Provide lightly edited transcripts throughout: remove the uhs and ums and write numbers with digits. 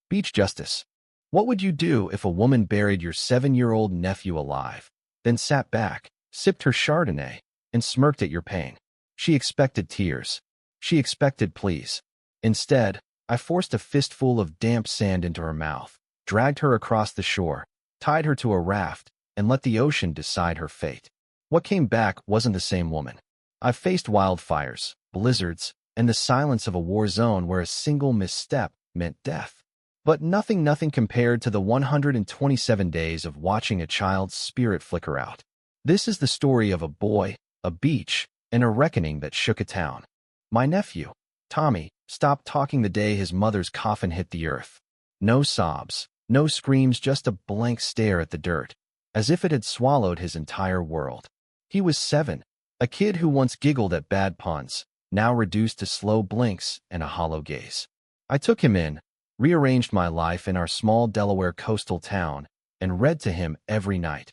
Beach justice. What would you do if a woman buried your 7-year-old nephew alive, then sat back, sipped her Chardonnay, and smirked at your pain? She expected tears. She expected pleas. Instead, I forced a fistful of damp sand into her mouth, dragged her across the shore, tied her to a raft, and let the ocean decide her fate. What came back wasn't the same woman. I faced wildfires, blizzards, and the silence of a war zone where a single misstep meant death. But nothing compared to the 127 days of watching a child's spirit flicker out. This is the story of a boy, a beach, and a reckoning that shook a town. My nephew, Tommy, stopped talking the day his mother's coffin hit the earth. No sobs, no screams, just a blank stare at the dirt, as if it had swallowed his entire world. He was 7, a kid who once giggled at bad puns, now reduced to slow blinks and a hollow gaze. I took him in, rearranged my life in our small Delaware coastal town, and read to him every night,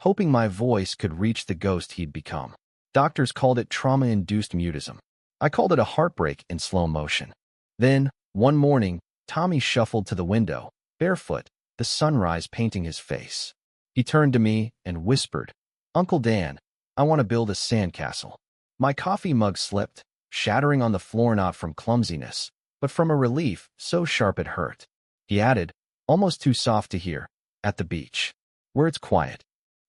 hoping my voice could reach the ghost he'd become. Doctors called it trauma-induced mutism. I called it a heartbreak in slow motion. Then, one morning, Tommy shuffled to the window, barefoot, the sunrise painting his face. He turned to me and whispered, "Uncle Dan, I want to build a sandcastle." My coffee mug slipped, shattering on the floor not from clumsiness, but from a relief so sharp it hurt. He added, almost too soft to hear, "At the beach, where it's quiet."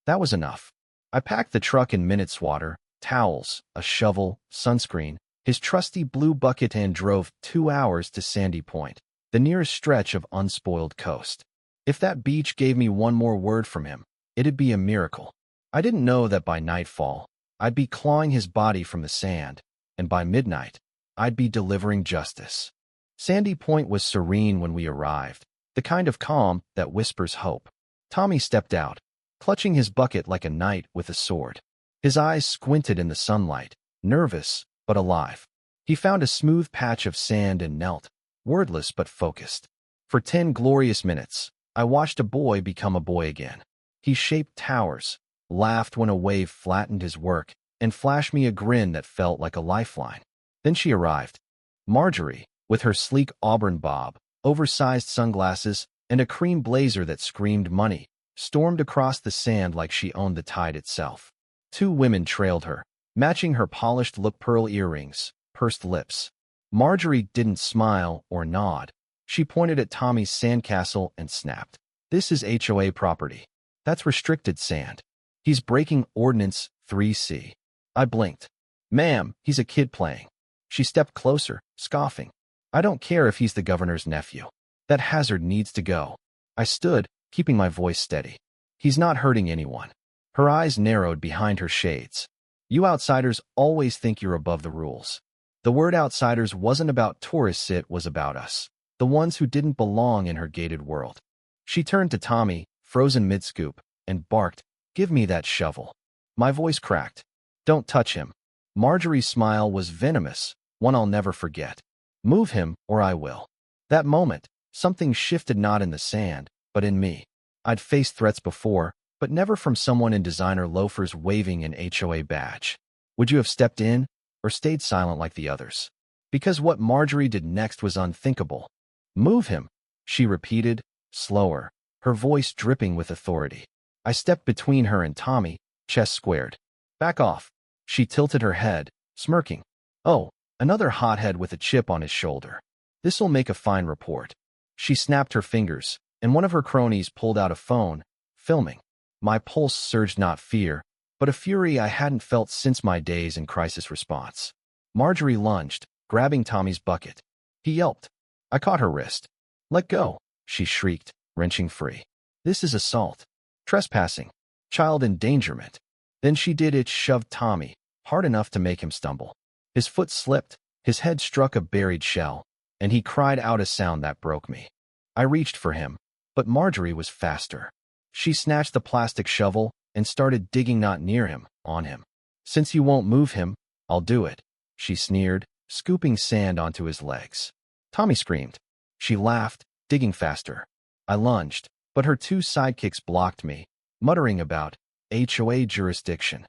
That was enough. I packed the truck in minutes, water, towels, a shovel, sunscreen, his trusty blue bucket, and drove 2 hours to Sandy Point, the nearest stretch of unspoiled coast. If that beach gave me one more word from him, it'd be a miracle. I didn't know that by nightfall, I'd be clawing his body from the sand, and by midnight, I'd be delivering justice. Sandy Point was serene when we arrived, the kind of calm that whispers hope. Tommy stepped out, clutching his bucket like a knight with a sword. His eyes squinted in the sunlight, nervous but alive. He found a smooth patch of sand and knelt, wordless but focused. For 10 glorious minutes, I watched a boy become a boy again. He shaped towers, laughed when a wave flattened his work, and flashed me a grin that felt like a lifeline. Then she arrived. Marjorie, with her sleek auburn bob, oversized sunglasses, and a cream blazer that screamed money, stormed across the sand like she owned the tide itself. 2 women trailed her, matching her polished look, pearl earrings, pursed lips. Marjorie didn't smile or nod. She pointed at Tommy's sandcastle and snapped, "This is HOA property. That's restricted sand. He's breaking Ordinance 3C. I blinked. "Ma'am, he's a kid playing." She stepped closer, scoffing. "I don't care if he's the governor's nephew. That hazard needs to go." I stood, keeping my voice steady. "He's not hurting anyone." Her eyes narrowed behind her shades. "You outsiders always think you're above the rules." The word outsiders wasn't about tourists, it was about us, the ones who didn't belong in her gated world. She turned to Tommy, frozen mid-scoop, and barked, "Give me that shovel." My voice cracked. "Don't touch him." Marjorie's smile was venomous, one I'll never forget. "Move him, or I will." That moment, something shifted, not in the sand, but in me. I'd faced threats before, but never from someone in designer loafers waving an HOA badge. Would you have stepped in, or stayed silent like the others? Because what Marjorie did next was unthinkable. "Move him," she repeated, slower, her voice dripping with authority. I stepped between her and Tommy, chest squared. "Back off." She tilted her head, smirking. "Oh, another hothead with a chip on his shoulder. This'll make a fine report." She snapped her fingers, and one of her cronies pulled out a phone, filming. My pulse surged, not fear, but a fury I hadn't felt since my days in crisis response. Marjorie lunged, grabbing Tommy's bucket. He yelped. I caught her wrist. "Let go," she shrieked, wrenching free. "This is assault. Trespassing. Child endangerment." Then she did it, shoved Tommy, hard enough to make him stumble. His foot slipped, his head struck a buried shell, and he cried out a sound that broke me. I reached for him, but Marjorie was faster. She snatched the plastic shovel and started digging, not near him, on him. "Since you won't move him, I'll do it," she sneered, scooping sand onto his legs. Tommy screamed. She laughed, digging faster. I lunged, but her 2 sidekicks blocked me, muttering about HOA jurisdiction.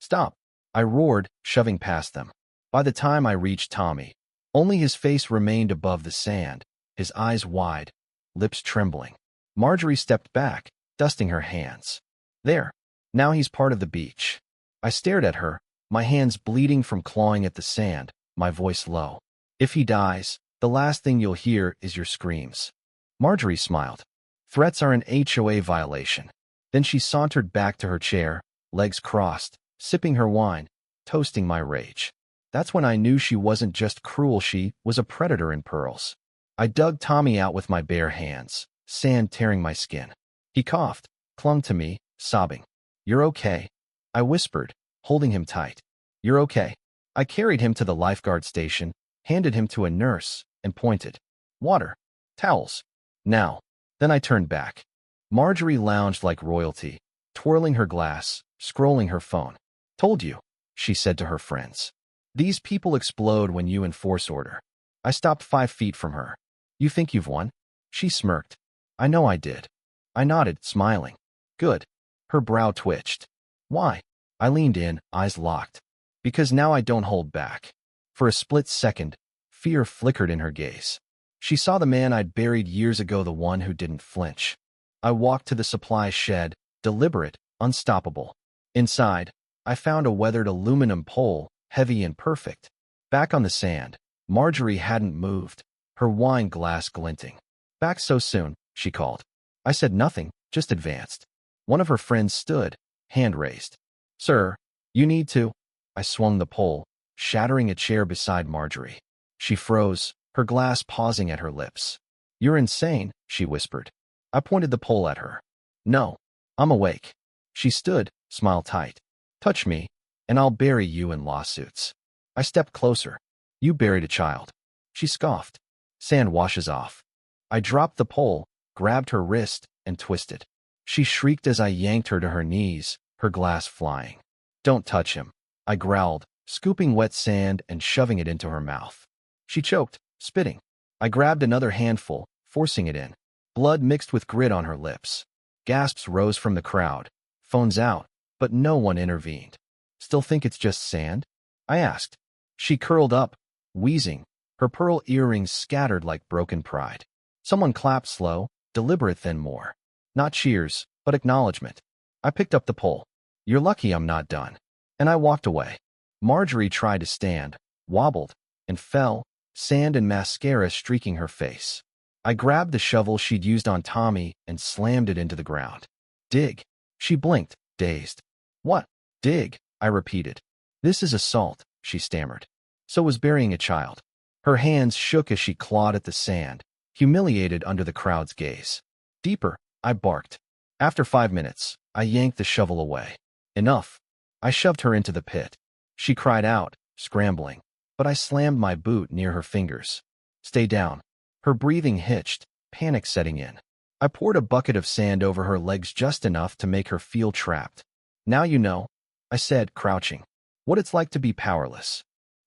"Stop," I roared, shoving past them. By the time I reached Tommy, only his face remained above the sand, his eyes wide, lips trembling. Marjorie stepped back, dusting her hands. There. Now he's part of the beach. I stared at her, my hands bleeding from clawing at the sand, my voice low. If he dies, the last thing you'll hear is your screams. Marjorie smiled. Threats are an HOA violation. Then she sauntered back to her chair, legs crossed, sipping her wine, toasting my rage. That's when I knew she wasn't just cruel, she was a predator in pearls. I dug Tommy out with my bare hands, sand tearing my skin. He coughed, clung to me, sobbing. You're okay, I whispered, holding him tight. You're okay. I carried him to the lifeguard station, handed him to a nurse, and pointed. Water. Towels. Now. Then I turned back. Marjorie lounged like royalty, twirling her glass, scrolling her phone. Told you, she said to her friends. These people explode when you enforce order. I stopped 5 feet from her. You think you've won? She smirked. I know I did. I nodded, smiling. Good. Her brow twitched. Why? I leaned in, eyes locked. Because now I don't hold back. For a split second, fear flickered in her gaze. She saw the man I'd buried years ago, the one who didn't flinch. I walked to the supply shed, deliberate, unstoppable. Inside, I found a weathered aluminum pole, heavy and perfect. Back on the sand, Marjorie hadn't moved, her wine glass glinting. Back so soon, she called. I said nothing, just advanced. One of her friends stood, hand raised. Sir, you need to. I swung the pole, shattering a chair beside Marjorie. She froze, her glass pausing at her lips. You're insane, she whispered. I pointed the pole at her. No, I'm awake. She stood, smile tight. Touch me, and I'll bury you in lawsuits. I stepped closer. You buried a child. She scoffed. Sand washes off. I dropped the pole, grabbed her wrist, and twisted. She shrieked as I yanked her to her knees, her glass flying. Don't touch him, I growled, scooping wet sand and shoving it into her mouth. She choked, spitting. I grabbed another handful, forcing it in. Blood mixed with grit on her lips. Gasps rose from the crowd. Phones out, but no one intervened. Still think it's just sand? I asked. She curled up, wheezing, her pearl earrings scattered like broken pride. Someone clapped slow, deliberate, then more. Not cheers, but acknowledgement. I picked up the pole. You're lucky I'm not done. And I walked away. Marjorie tried to stand, wobbled, and fell, sand and mascara streaking her face. I grabbed the shovel she'd used on Tommy and slammed it into the ground. Dig. She blinked, dazed. What? Dig, I repeated. This is assault, she stammered. So was burying a child. Her hands shook as she clawed at the sand, humiliated under the crowd's gaze. Deeper, I barked. After 5 minutes, I yanked the shovel away. Enough. I shoved her into the pit. She cried out, scrambling, but I slammed my boot near her fingers. Stay down. Her breathing hitched, panic setting in. I poured a bucket of sand over her legs just enough to make her feel trapped. Now you know, I said, crouching, what it's like to be powerless.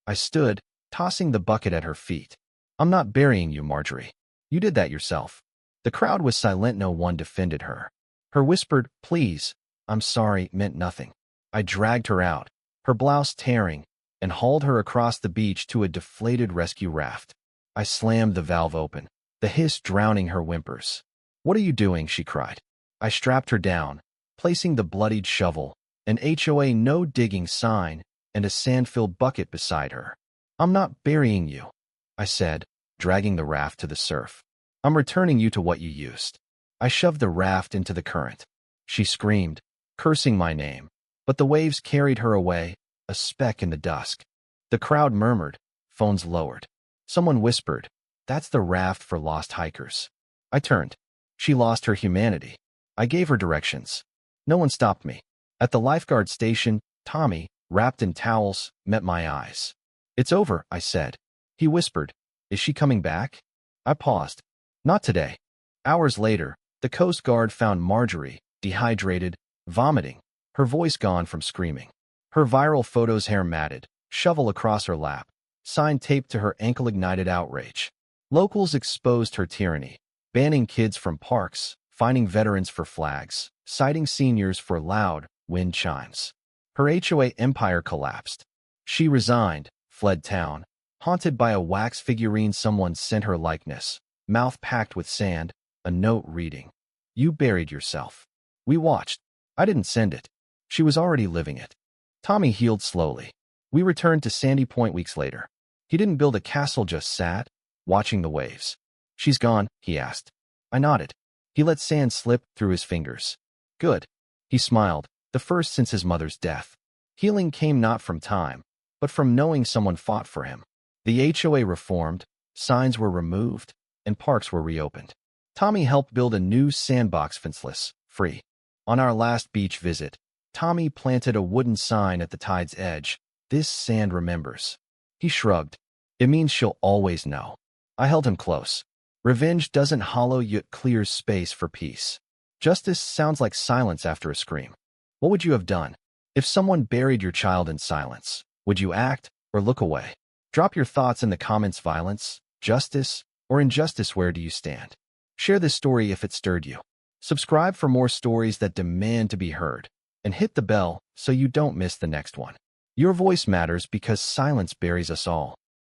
I stood, tossing the bucket at her feet. I'm not burying you, Marjorie. You did that yourself. The crowd was silent, no one defended her. Her whispered, please, I'm sorry, meant nothing. I dragged her out, her blouse tearing, and hauled her across the beach to a deflated rescue raft. I slammed the valve open, the hiss drowning her whimpers. What are you doing? She cried. I strapped her down, placing the bloodied shovel, an HOA no digging sign, and a sand-filled bucket beside her. I'm not burying you, I said, dragging the raft to the surf. I'm returning you to what you used. I shoved the raft into the current. She screamed, cursing my name, but the waves carried her away, a speck in the dusk. The crowd murmured, phones lowered. Someone whispered, that's the raft for lost hikers. I turned. She lost her humanity. I gave her directions. No one stopped me. At the lifeguard station, Tommy, wrapped in towels, met my eyes. It's over, I said. He whispered, is she coming back? I paused. Not today. Hours later, the Coast Guard found Marjorie, dehydrated, vomiting, her voice gone from screaming. Her viral photos, hair matted, shovel across her lap, sign taped to her ankle, ignited outrage. Locals exposed her tyranny, banning kids from parks, fining veterans for flags, citing seniors for loud wind chimes. Her HOA empire collapsed. She resigned, fled town, haunted by a wax figurine someone sent her likeness, mouth packed with sand, A note reading, "You buried yourself. We watched. I didn't send it." She was already living it. Tommy healed slowly. We returned to Sandy Point weeks later. He didn't build a castle, just sat, watching the waves. "She's gone?" he asked. I nodded. He let sand slip through his fingers. "Good." He smiled, the first since his mother's death. Healing came not from time, but from knowing someone fought for him. The HOA reformed, signs were removed, and parks were reopened. Tommy helped build a new sandbox, fenceless, free. On our last beach visit, Tommy planted a wooden sign at the tide's edge. "This sand remembers." He shrugged. "It means she'll always know." I held him close. Revenge doesn't hollow you, it clears space for peace. Justice sounds like silence after a scream. What would you have done? If someone buried your child in silence, would you act or look away? Drop your thoughts in the comments. Violence, justice, or injustice, where do you stand? Share this story if it stirred you. Subscribe for more stories that demand to be heard, and hit the bell so you don't miss the next one. Your voice matters because silence buries us all.